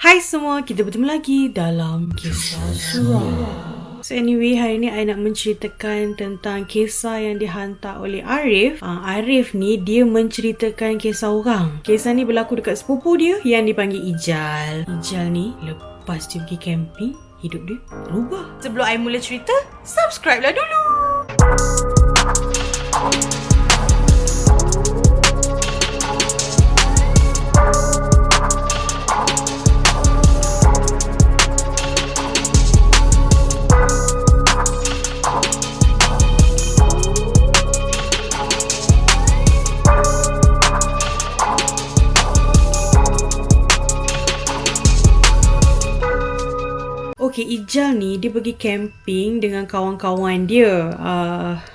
Hai semua, kita bertemu lagi dalam Kisah Seram. So anyway, hari ni I nak menceritakan tentang kisah yang dihantar oleh Arif. Arif ni, dia menceritakan kisah orang. Kisah ni berlaku dekat sepupu dia yang dipanggil Ijal. Ijal ni, lepas dia pergi camping, hidup dia berubah. Sebelum I mula cerita, subscribe lah dulu. Okay, Ijal ni dia pergi camping dengan kawan-kawan dia.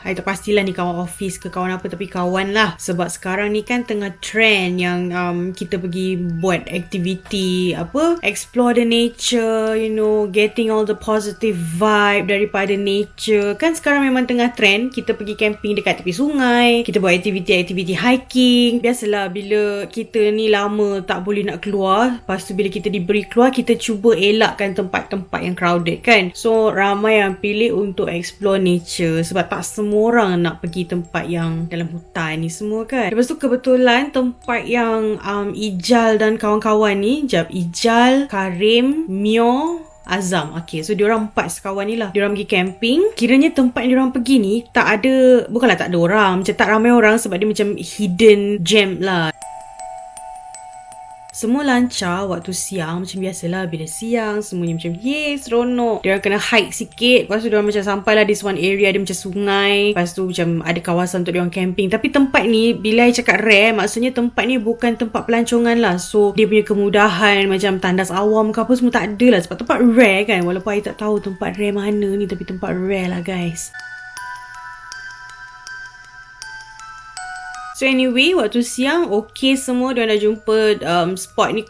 I tak pastilah ni kawan office ke kawan apa, tapi kawan lah. Sebab sekarang ni kan tengah trend yang kita pergi buat aktiviti explore the nature, you know, getting all the positive vibe daripada nature. Kan sekarang memang tengah trend kita pergi camping dekat tepi sungai, kita buat aktiviti hiking. Biasalah bila kita ni lama tak boleh nak keluar, lepas tu bila kita diberi keluar, kita cuba elakkan tempat-tempat yang crowded kan. So ramai yang pilih untuk explore nature sebab tak semua orang nak pergi tempat yang dalam hutan ni semua kan. Lepas tu kebetulan tempat yang Ijal dan kawan-kawan ni, Ijal, Karim, Mio, Azam. Okay, so diorang 4 sekawan ni lah. Diorang pergi camping. Kiranya tempat yang diorang pergi ni bukanlah tak ada orang, macam tak ramai orang sebab dia macam hidden gem lah. Semua lancar waktu siang. Macam biasalah bila siang semuanya macam seronok. Diorang kena hike sikit. Lepas tu diorang macam sampailah this one area, dia macam sungai. Lepas tu macam ada kawasan untuk diorang camping. Tapi tempat ni, bila I cakap rare, maksudnya tempat ni bukan tempat pelancongan lah. So dia punya kemudahan macam tandas awam ke apa semua tak ada lah. Sebab tempat rare kan. Walaupun I tak tahu tempat rare mana ni, tapi tempat rare lah guys. So anyway, waktu siang, okay semua diorang dah jumpa spot ni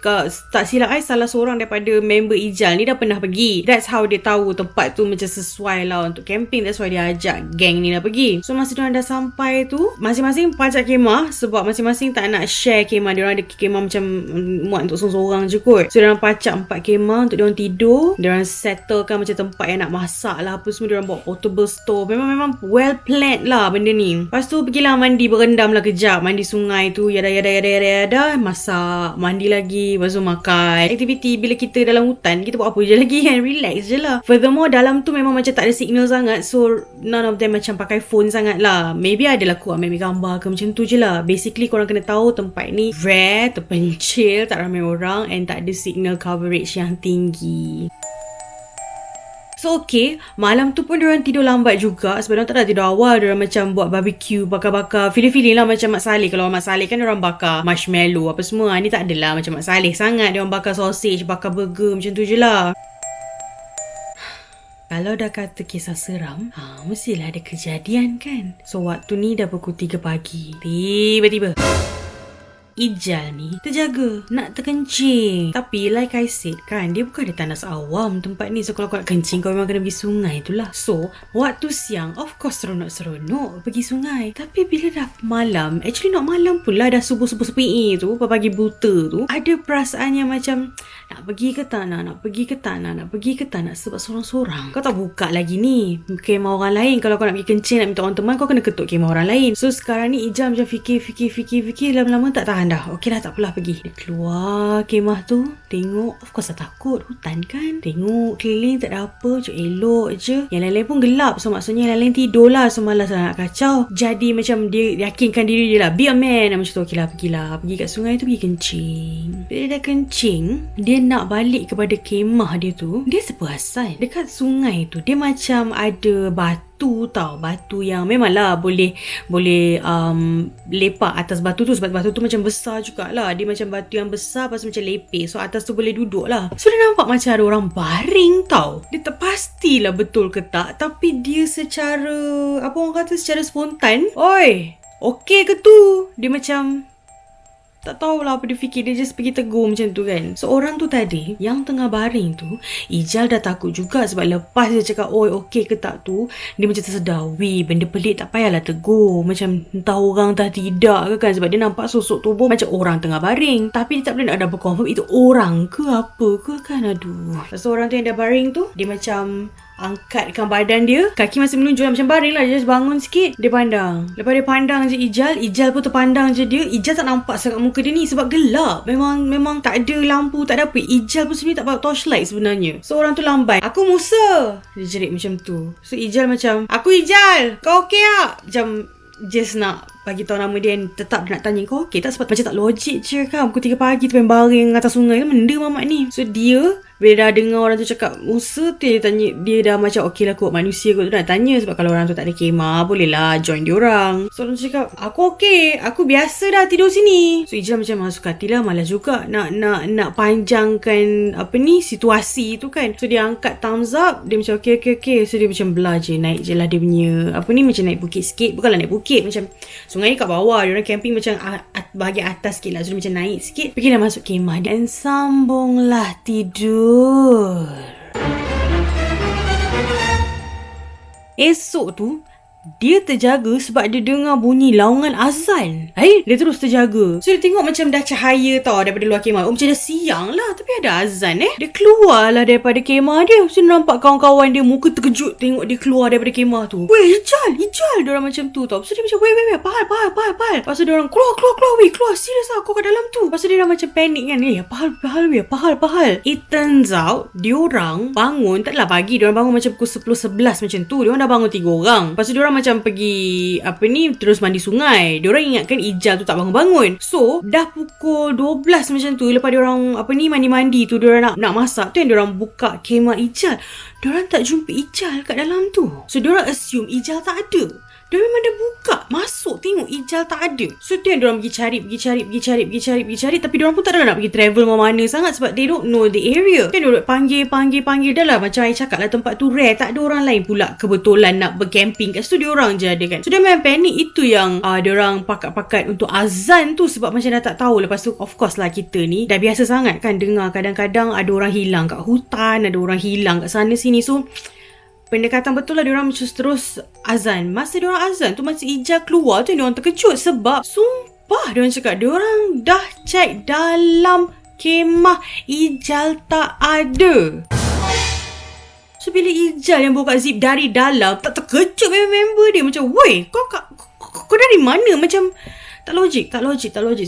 tak silap I, salah seorang daripada member Ijal ni dah pernah pergi. That's how dia tahu tempat tu macam sesuai lah untuk camping. That's why dia ajak geng ni dah pergi. So masa diorang dah sampai tu, masing-masing pajak kemah sebab masing-masing tak nak share kemah. Diorang ada kemah macam muat untuk seorang-seorang je kot. So diorang pacak 4 kemah untuk diorang tidur. Diorang settlekan macam tempat yang nak masak lah apa semua. Diorang bawa portable stove. Memang well planned lah benda ni. Lepas tu pergilah mandi, berendam lah kejap. Mandi sungai tu, yada, masak, mandi lagi, lepas tu makan. Aktiviti bila kita dalam hutan, kita buat apa je lagi kan, relax je lah. Furthermore, dalam tu memang macam tak ada signal sangat, so none of them macam pakai phone sangat lah. Maybe adalah aku ambil gambar ke macam tu je lah. Basically korang kena tahu tempat ni rare, terpencil, tak ramai orang and tak ada signal coverage yang tinggi. So okay, malam tu pun diorang tidur lambat juga sebab diorang tak ada tidur awal. Diorang macam buat barbecue, bakar-bakar, feeling lah macam Mak Saleh. Kalau Mak Saleh kan diorang bakar marshmallow apa semua. Ni tak adalah macam Mak Saleh sangat. Diorang bakar sausage, bakar burger, macam tu je lah. Kalau dah kata kisah seram, mestilah ada kejadian kan. So waktu ni dah pukul 3 pagi. Tiba-tiba Ijal ni terjaga nak terkencing. Tapi like I said kan, dia bukan ada tandas awam tempat ni. So kalau kau nak kencing, kau memang kena pergi sungai tu lah. So waktu siang, of course seronok-seronok pergi sungai. Tapi bila dah malam, actually not malam pula, dah subuh-subuh sepi tu, pagi buta tu, ada perasaan yang macam nak pergi ke tak nak pergi ke tak nak pergi ke tak nak, sebab sorang-sorang. Kau tak buka lagi ni kemah orang lain. Kalau kau nak pergi kencing, nak minta orang teman, kau kena ketuk kemah orang lain. So sekarang ni Ijal macam fikir, lama-lama tak tahan dah. Okey lah, tak apalah, pergi. Dia keluar kemah tu, tengok, of course tak takut, hutan kan. Tengok keliling tak ada apa, macam elok je. Yang lain-lain pun gelap, so maksudnya yang lain-lain tidur lah, so malas lah nak kacau. Jadi macam dia yakinkan diri dia lah, be a man, macam tu. Okey lah, pergi kat sungai tu, pergi kencing. Bila dia dah kencing, dia dia nak balik kepada kemah dia tu, dia seperasan. Dekat sungai tu, dia macam ada batu tau. Batu yang memanglah boleh lepak atas batu tu. Sebab batu tu macam besar jugalah. Dia macam batu yang besar, lepas tu macam lepeh. So atas tu boleh duduk lah. So dia nampak macam ada orang baring tau. Dia tak pastilah betul ke tak, tapi dia secara, apa orang kata, secara spontan, oi, okey ke tu? Dia macam tak tahulah apa dia fikir. Dia just pergi tegur macam tu kan. So orang tu tadi yang tengah baring tu, Ijal dah takut juga. Sebab lepas dia cakap oi okey ke tak tu, dia macam tersedar, weh benda pelik, tak payahlah tegur. Macam entah orang tak tidak ke kan. Sebab dia nampak sosok tubuh macam orang tengah baring, tapi dia tak boleh nak double confirm itu orang ke apa ke kan. Aduh. So orang tu yang dah baring tu, dia macam angkatkan badan dia, kaki masih menunjuk macam baring lah. Dia just bangun sikit, dia pandang. Lepas dia pandang je Ijal pun terpandang je dia. Ijal tak nampak sangat muka dia ni sebab gelap. Memang tak ada lampu, tak ada apa. Ijal pun sendiri tak bawa torchlight sebenarnya. So orang tu lambai, aku Musa, dia jerit macam tu. So Ijal macam, aku Ijal, kau okey tak? Macam just nak bagi tahu nama dia. Tetap dia nak tanya, kau okey tak? Sebab macam tak logik je kan, pukul 3 pagi tu main baring atas sungai kan, benda mamat ni. So dia bila dah dengar orang tu cakap Musa tu, dia tanya, dia dah macam okey lah kot, manusia kot tu nak tanya. Sebab kalau orang tu tak ada kemah, boleh lah join diorang. So orang tu cakap, aku okey, aku biasa dah tidur sini. So Ijal macam masuk hati lah, malas juga nak panjangkan apa ni, situasi tu kan. So dia angkat thumbs up, dia macam okey. So dia macam belah je, naik je lah dia punya apa ni, macam naik bukit sikit. Bukanlah naik bukit, macam sungai ni kat bawah, diorang camping macam bahagian atas sikit lah. So dia macam naik sikit, pergi dah masuk kemah dan sambunglah tidur. Esok tu dia terjaga sebab dia dengar bunyi laungan azan. Dia terus terjaga. So dia tengok macam dah cahaya tau daripada luar kemah. Macam dah siang lah, tapi ada azan. Dia keluar lah daripada kemah dia. So dia nampak kawan-kawan dia muka terkejut tengok dia keluar daripada kemah tu. Weh, Ijal, diorang macam tu tau. So dia macam weh, pahal. Lepas tu diorang keluar, serius lah kau kat dalam tu. Lepas tu dia dah macam panik kan. Pahal. It turns out diorang bangun, taklah pagi, diorang bangun macam pukul 10-11 macam tu. Diorang dah bangun 3 orang. Lepas tu diorang macam pergi terus mandi sungai. Diorang ingatkan Ijal tu tak bangun-bangun. So dah pukul 12 macam tu, lepas diorang mandi-mandi tu, diorang nak masak tu yang diorang buka kemah Ijal. Diorang tak jumpa Ijal kat dalam tu. So diorang assume Ijal tak ada. Dia memang dah buka, masuk tengok Ijal tak ada. So tu yang diorang pergi cari. Tapi diorang pun tak ada nak pergi travel mana-mana sangat sebab they don't know the area. Kan diorang panggil. Dah lah macam I cakap lah, tempat tu rare. Tak ada orang lain pula kebetulan nak bercamping kat situ, diorang je ada kan. So dia memang panik. Itu yang diorang pakat-pakat untuk azan tu. Sebab macam dah tak tahu. Lepas tu of course lah, kita ni dah biasa sangat kan dengar kadang-kadang ada orang hilang kat hutan, ada orang hilang kat sana sini. So pendekatan betul lah diorang terus azan. Masa diorang azan tu, masa Ijal keluar tu, diorang terkejut sebab sumpah diorang cakap diorang dah check dalam kemah, Ijal tak ada. So bila Ijal yang buka zip dari dalam, tak terkejut member dia. Macam, woi, kau dari mana? Macam tak logik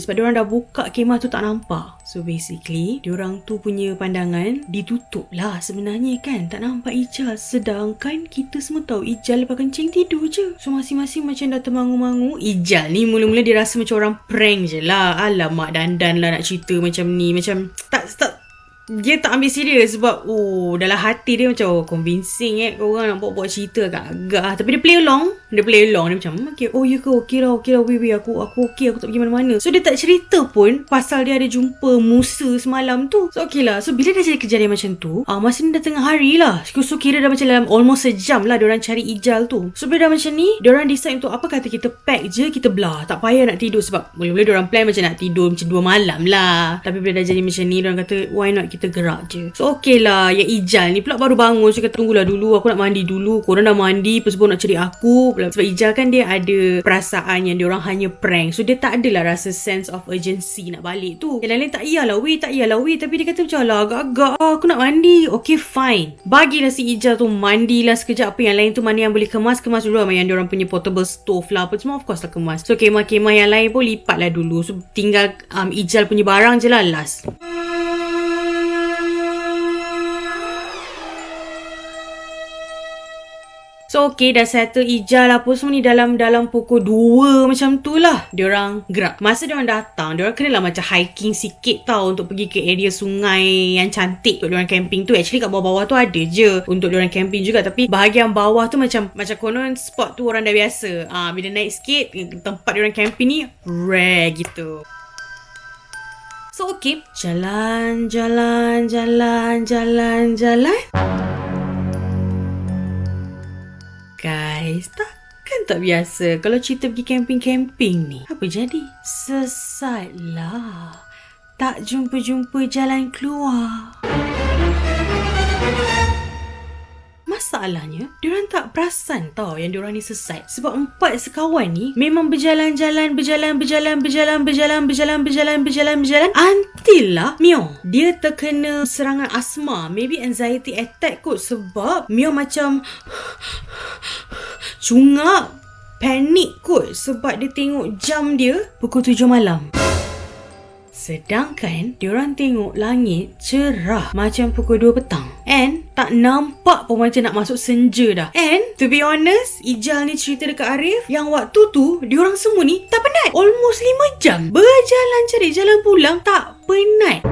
sebab diorang dah buka kemah tu tak nampak. So basically diorang tu punya pandangan ditutup lah sebenarnya kan, tak nampak Ijal. Sedangkan kita semua tahu Ijal lepas kencing tidur je. So masing-masing macam dah termangu-mangu. Ijal ni mula-mula dia rasa macam orang prank je lah. Alamak, dandan lah nak cerita macam ni. Macam tak dia tak ambil serius sebab dalam hati dia macam convincing korang nak buat cerita agak-agak. Tapi dia play along. Dia macam okey lah weh, aku okey, aku tak pergi mana-mana. So dia tak cerita pun pasal dia ada jumpa Musa semalam tu. So okey lah. So bila dah jadi kejadian macam tu, masa ni dah tengah hari lah. So kira dah macam dalam almost sejam lah diorang cari Ijal tu. So bila dah macam ni, diorang decide untuk apa kata kita pack je, kita belah. Tak payah nak tidur sebab boleh-boleh diorang plan macam nak tidur macam 2 malam lah. Tapi bila dah jadi macam ni, diorang kata why not kita gerak je. So okey lah, yang Ijal ni pula baru bangun. So kata tunggulah dulu, aku nak mandi dulu. Korang dah mandi, lepas nak cari aku. Sebab Ijal kan dia ada perasaan yang diorang hanya prank. So dia tak adalah rasa sense of urgency nak balik tu. Yang lain-lain tak iyalah weh. Tapi dia kata macam lah, agak-agak aku nak mandi. Okay fine, bagilah si Ijal tu mandilah sekejap. Apa yang lain tu mana yang boleh kemas dulu lah. Yang diorang punya portable stove lah apa semua, of course lah kemas. So kemah-kemah yang lain pun lipat lah dulu. So tinggal Ijal punya barang je lah last. So okay, dah settle Ijal apa semua ni dalam pukul 2 macam tu lah diorang gerak. Masa diorang datang, diorang kenalah macam hiking sikit tau untuk pergi ke area sungai yang cantik untuk diorang camping tu. Actually kat bawah-bawah tu ada je untuk diorang camping juga, tapi bahagian bawah tu macam konon spot tu orang dah biasa. Bila naik sikit tempat diorang camping ni rare gitu. So okay, jalan. Guys, takkan tak biasa kalau cerita pergi camping-camping ni. Apa jadi? Sesat lah. Tak jumpa-jumpa jalan keluar. Masalahnya, diorang tak perasan tau yang diorang ni sesat. Sebab 4 sekawan ni memang berjalan. Until lah Mio, dia terkena serangan asma. Maybe anxiety attack kot. Sebab Mio macam cungap, panik kot. Sebab dia tengok jam dia pukul 7 malam. Sedangkan diorang tengok langit cerah macam pukul 2 petang. And tak nampak pun macam nak masuk senja dah. And to be honest, Ijal ni cerita dekat Arif yang waktu tu diorang semua ni tak penat. Almost 5 jam berjalan cari jalan pulang tak penat.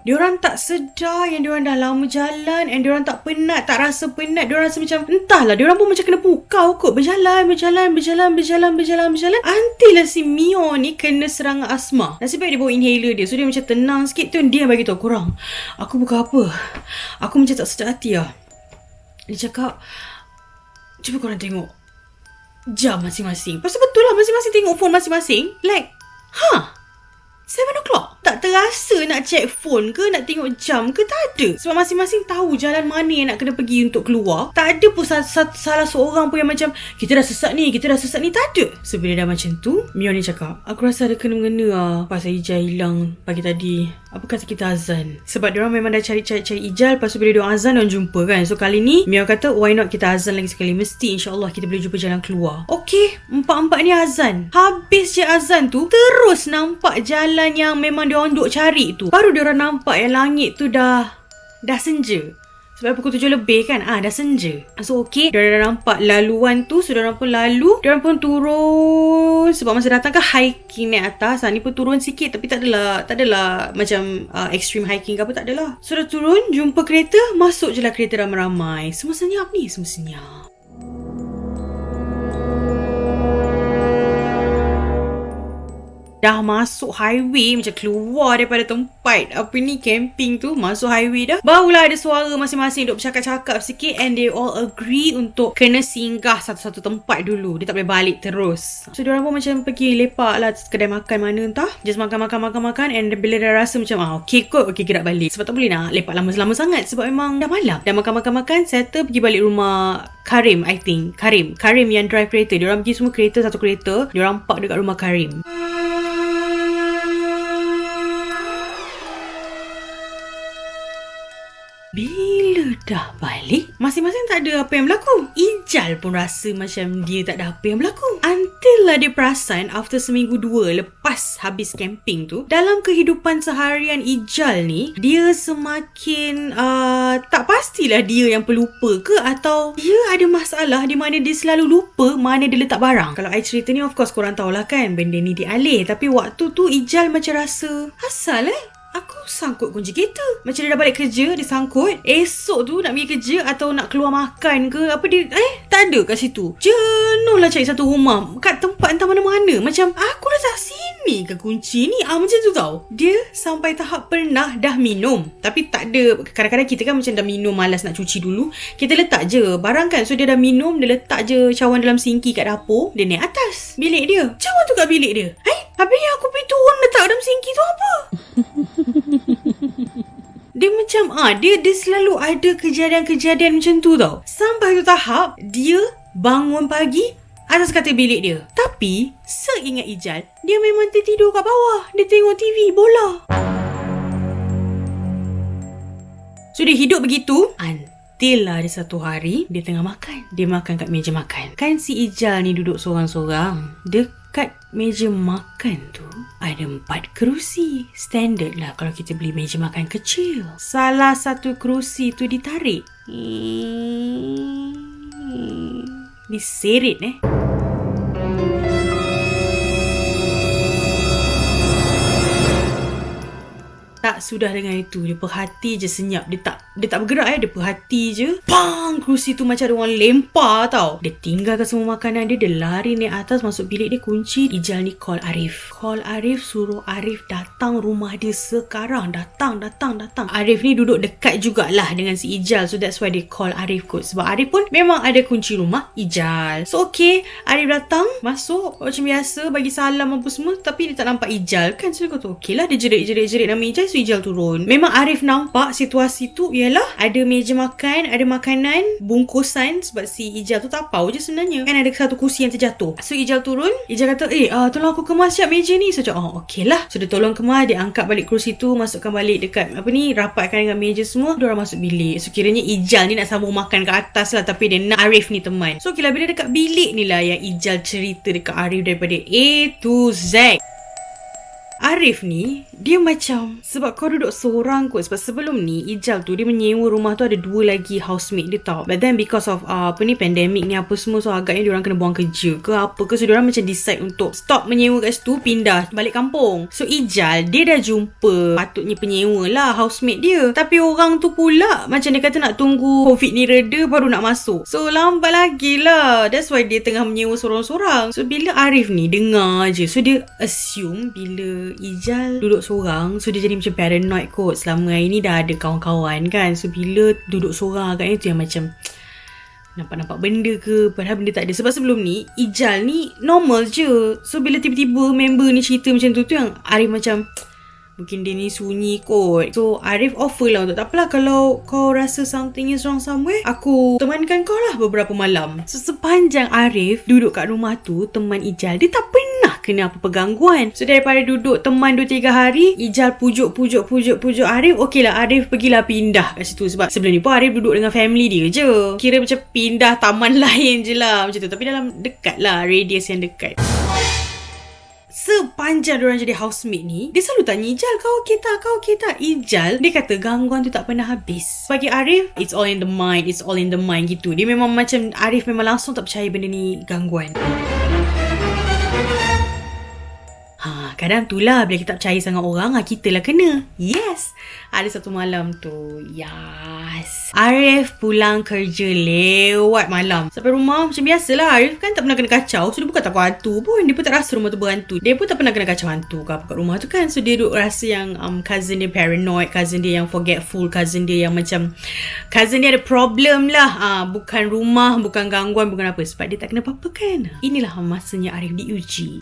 Diorang tak sedar yang diorang dah lama jalan and diorang tak penat, tak rasa penat. Diorang rasa macam, entahlah, diorang pun macam kena pukau kot. Berjalan. Until lah si Mio ni kena serangan asma. Nasib baik dia bawa inhaler dia. So dia macam tenang sikit tu. Dia bagi tahu korang, aku bukan apa. Aku macam tak sedar hati lah. Dia cakap, cuba korang tengok jam masing-masing. Pasal betul lah, masing-masing tengok phone masing-masing. Like, 7 o'clock. Tak terasa nak check phone ke, nak tengok jam ke, tak ada. Sebab masing-masing tahu jalan mana yang nak kena pergi untuk keluar. Tak ada pun salah seorang pun yang macam, kita dah sesat ni, tak ada. So bila dah macam tu, Mio ni cakap, aku rasa ada kena-mengena lah pasal Ijal hilang pagi tadi. Apa kata kita azan? Sebab diorang memang dah cari Ijal. Lepas tu bila diorang azan, diorang jumpa kan. So kali ni Mio kata, why not kita azan lagi sekali. Mesti insyaAllah kita boleh jumpa jalan keluar. Okay, empat-empat ni azan. Habis je azan tu, terus nampak jalan yang memang diorang duk cari tu. Baru diorang nampak yang langit tu dah senja. Sebab pukul 7 lebih kan, dah senja. So okay, diorang dah nampak laluan tu. So diorang pun lalu, diorang pun turun. Sebab masa datang kan hiking naik atas, ni pun turun sikit. Tapi tak adalah macam extreme hiking ke apa, tak adalah. So dah turun, jumpa kereta, masuk je lah kereta ramai-ramai. Semua senyap ni, semua senyap. Dah masuk highway, macam keluar daripada tempat camping tu, masuk highway dah. Barulah ada suara masing-masing duk bercakap-cakap sikit, and they all agree untuk kena singgah satu-satu tempat dulu. Dia tak boleh balik terus. So diorang pun macam pergi lepak lah kedai makan mana entah. Just makan, and bila dah rasa macam okay kot, okay gerak balik. Sebab tak boleh nak lepak lama-lama sangat, sebab memang dah malam. Dah makan, settle pergi balik rumah Karim, I think. Karim yang drive kereta. Diorang pergi semua satu kereta. Diorang park dekat rumah Karim. Bila dah balik, masing-masing tak ada apa yang berlaku. Ijal pun rasa macam dia tak ada apa yang berlaku. Until lah dia perasan after seminggu 2 lepas habis camping tu, dalam kehidupan seharian Ijal ni, dia semakin tak pastilah dia yang pelupa ke, atau dia ada masalah di mana dia selalu lupa mana dia letak barang. Kalau I cerita ni, of course korang tahulah kan, benda ni dialih. Tapi waktu tu Ijal macam rasa, asal aku sangkut kunci kereta. Macam dia dah balik kerja, dia sangkut. Esok tu nak pergi kerja atau nak keluar makan ke apa, dia tak ada kat situ. Jenuh lah cari satu rumah kat tempat entah mana-mana. Macam aku letak sini ke kunci ni, macam tu tau. Dia sampai tahap pernah dah minum, tapi tak ada. Kadang-kadang kita kan macam dah minum, malas nak cuci dulu, kita letak je barang kan. So dia dah minum, dia letak je cawan dalam sinki kat dapur. Dia naik atas bilik dia, cawan tu kat bilik dia. Habis yang aku pergi turun letak dalam sinki tu apa? Dia macam dia selalu ada kejadian-kejadian macam tu tau. Sampai tu tahap dia bangun pagi atas katil bilik dia. Tapi seingat Ijal, dia memang tertidur kat bawah. Dia tengok TV bola. So dia hidup begitu until lah ada satu hari dia tengah makan. Dia makan kat meja makan. Kan si Ijal ni duduk sorang-sorang. Dia Kat meja makan tu ada 4 kerusi. Standard lah kalau kita beli meja makan kecil. Salah satu kerusi tu ditarik. Diseret Tak sudah dengan itu, dia perhati je senyap. Dia tak bergerak dia perhati je. Bang! Kerusi tu macam ada orang lempar tau. Dia tinggalkan semua makanan dia. Dia lari naik atas, masuk bilik dia, kunci. Ijal ni call Arif. Call Arif, suruh Arif datang rumah dia sekarang. Datang. Arif ni duduk dekat jugalah dengan si Ijal. So that's why dia call Arif kot. Sebab Arif pun memang ada kunci rumah Ijal. So okay, Arif datang, masuk macam biasa, bagi salam apa semua. Tapi dia tak nampak Ijal kan. So dia kata okay lah, dia jerit nama Ijal. So Ijal turun. Memang Arif nampak situasi tu ialah ada meja makan, ada makanan, bungkusan. Sebab si Ijal tu tapau je sebenarnya. Kan ada satu kursi yang terjatuh. So Ijal turun. Ijal kata tolong aku kemas siap meja ni. So cakap okay lah. So dia tolong kemas. Dia angkat balik kursi tu, masukkan balik dekat rapatkan dengan meja semua. Diorang masuk bilik. So kiranya Ijal ni nak sambung makan ke atas lah. Tapi dia nak Arif ni teman. So bila dekat bilik ni lah yang Ijal cerita dekat Arif daripada A to Z. Arif ni, dia macam, sebab kau duduk seorang kot. Sebab sebelum ni, Ijal tu, dia menyewa rumah tu ada 2 lagi housemate dia tau. But then because of pandemik ni apa semua, so agaknya diorang kena buang kerja ke apa ke. So diorang macam decide untuk stop menyewa kat situ, pindah balik kampung. So Ijal, dia dah jumpa patutnya penyewa lah, housemate dia. Tapi orang tu pula, macam dia kata nak tunggu COVID ni reda baru nak masuk. So lambat lagi lah. That's why dia tengah menyewa sorang-sorang. So bila Arif ni dengar je, so dia assume bila Ijal duduk seorang, so dia jadi macam paranoid kot. Selama hari ni dah ada kawan-kawan kan. So bila duduk seorang agaknya tu yang macam nampak benda ke, padahal benda tak ada. Sebab sebelum ni Ijal ni normal je. So bila tiba-tiba member ni cerita macam tu yang Arif macam mungkin dia ni sunyi kot. So Arif offer lah untuk, tak apalah kalau kau rasa something is wrong somewhere, aku temankan kau lah beberapa malam. So sepanjang Arif duduk kat rumah tu, teman Ijal, dia tak pernah kena apa-apa gangguan. So daripada duduk teman 2-3 hari, Ijal pujuk Arif, okey lah Arif pergilah pindah kat situ. Sebab sebelum ni pun Arif duduk dengan family dia je. Kira macam pindah taman lain je lah macam tu. Tapi dalam dekat lah, radius yang dekat. Sepanjang diorang jadi housemate ni, dia selalu tanya Ijal, kau okay tak? Ijal, dia kata gangguan tu tak pernah habis. Bagi Arif, it's all in the mind gitu. Dia memang macam, Arif memang langsung tak percaya benda ni gangguan. Kadang tu lah bila kita tak percaya sangat orang, kita lah kena. Yes. Ada satu malam tu, yes, Arif pulang kerja lewat malam. Sampai rumah macam biasalah, Arif kan tak pernah kena kacau. So dia bukan takut hantu pun. Dia pun tak rasa rumah tu berhantu. Dia pun tak pernah kena kacau hantu ke apa kat rumah tu kan. So dia duk rasa yang cousin dia paranoid, cousin dia yang forgetful, cousin dia yang macam, cousin dia ada problem lah. Bukan rumah, bukan gangguan, bukan apa. Sebab dia tak kena apa-apa kan. Inilah masanya Arif diuji.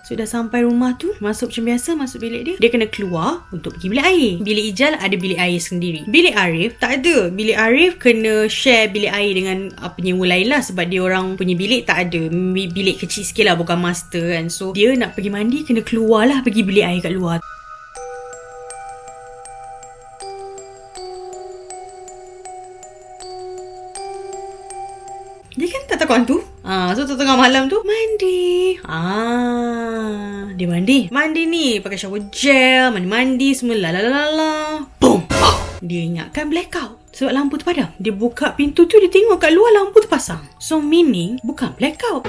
So dah sampai rumah tu, masuk macam biasa, masuk bilik dia. Dia kena keluar untuk pergi bilik air. Bilik Ijal ada bilik air sendiri. Bilik Arif tak ada. Bilik Arif kena share bilik air dengan penyewa lain lah. Sebab dia orang punya bilik tak ada. Bilik kecil sikit lah, bukan master kan. So dia nak pergi mandi, kena keluar lah, pergi bilik air kat luar. Dia kan tak takut hantu. So tengah malam tu mandi. Dia mandi ni pakai shower gel, mandi semua la. Boom. Dia ingatkan blackout sebab lampu tu padam. Dia buka pintu tu, dia tengok kat luar lampu tu pasang. So meaning bukan blackout.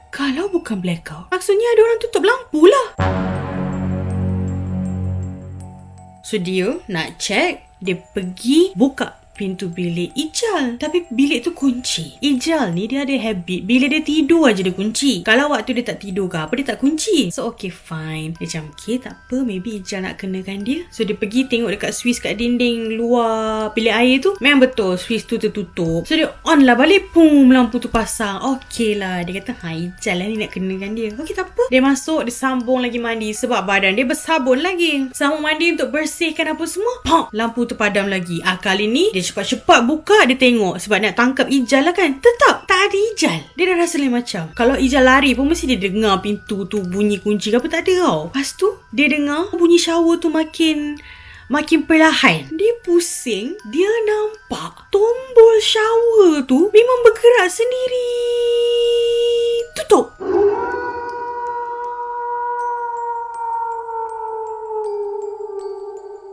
Kalau bukan blackout, maksudnya ada orang tutup lampu lah. So dia nak check, dia pergi buka pintu bilik Ijal. Tapi bilik tu kunci. Ijal ni dia ada habit, bila dia tidur aja dia kunci. Kalau waktu dia tak tidur ke apa, dia tak kunci. So okay fine. Dia macam okay tak apa, maybe Ijal nak kenakan dia. So dia pergi tengok dekat switch kat dinding luar bilik air tu. Memang betul switch tu tertutup. So dia on lah balik, pum, lampu tu pasang. Okay lah. Dia kata Ijal lah ni nak kenakan dia. Okay tak apa. Dia masuk, dia sambung lagi mandi. Sebab badan dia bersabun lagi. Sambung mandi untuk bersihkan apa semua. Pom, lampu tu padam lagi. Kali ni dia cepat-cepat buka, dia tengok sebab nak tangkap Ijal lah kan. Tetap tak ada Ijal. Dia dah rasa lain macam. Kalau Ijal lari pun mesti dia dengar pintu tu bunyi kunci ke apa, tak ada tau. Lepas tu dia dengar bunyi shower tu makin makin perlahan. Dia pusing, dia nampak tombol shower tu memang bergerak sendiri. Tutup.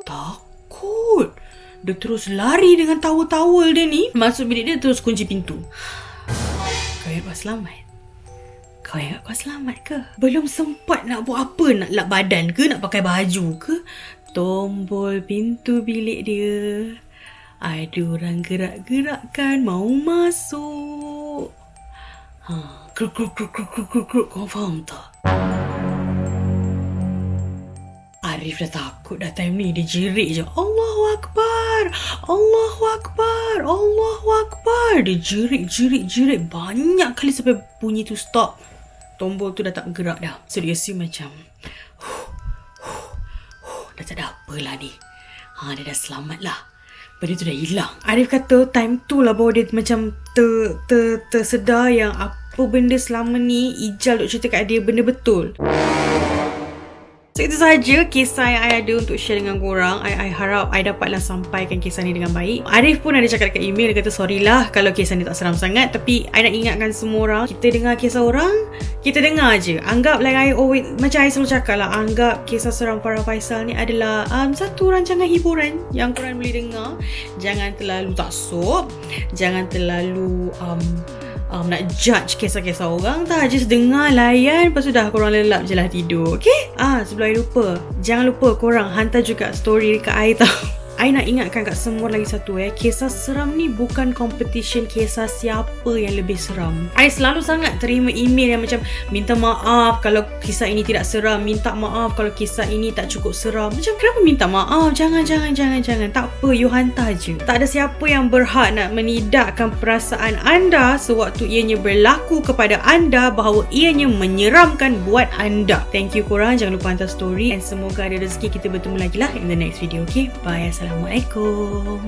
Takut. Dia terus lari dengan towel-towel dia ni masuk bilik dia, terus kunci pintu. Kau ingat kau selamat? Kau ingat kau selamat ke? Belum sempat nak buat apa, nak lap badan ke, nak pakai baju ke, tombol pintu bilik dia ada orang gerak-gerakkan mau masuk. Kruk kruk kruk kruk kruk kruk kruk. Kau faham tak? Arif dah takut dah time ni. Dia jerit je, Allahu Akbar, Allahu Akbar, Allahu Akbar. Dia jerit banyak kali sampai bunyi tu stop. Tombol tu dah tak bergerak dah. So dia assume macam dah tak ada apalah ni. Dia dah selamat lah. Benda tu dah hilang. Arif kata time tu lah baru dia macam tersedar yang apa benda selama ni Ijal duk cerita kat dia benda betul. So itu sahaja kisah yang I ada untuk share dengan korang. I harap I dapatlah sampaikan kisah ni dengan baik. Arif pun ada cakap dekat email, dia kata sorry lah kalau kisah ni tak seram sangat. Tapi I nak ingatkan semua orang, kita dengar kisah orang, kita dengar je. Anggap like I always, macam I selalu cakap lah, anggap kisah seram Farah Faisal ni adalah satu rancangan hiburan yang korang boleh dengar. Jangan terlalu taksub, jangan terlalu nak judge kisah-kisah orang. Tak, just dengar, layan, lepas tu dah korang lelap je lah tidur. Okay? Sebelum I lupa, jangan lupa korang hantar juga story dekat I tau. I nak ingatkan kat semua lagi satu, kisah seram ni bukan competition kisah siapa yang lebih seram. I selalu sangat terima email yang macam minta maaf kalau kisah ini tidak seram, minta maaf kalau kisah ini tak cukup seram. Macam kenapa minta maaf? Jangan. Tak apa, you hantar je. Tak ada siapa yang berhak nak menidakkan perasaan anda sewaktu ianya berlaku kepada anda bahawa ianya menyeramkan buat anda. Thank you korang, jangan lupa hantar story, and semoga ada rezeki kita bertemu lagi lah in the next video. Okay, bye. Assalamualaikum.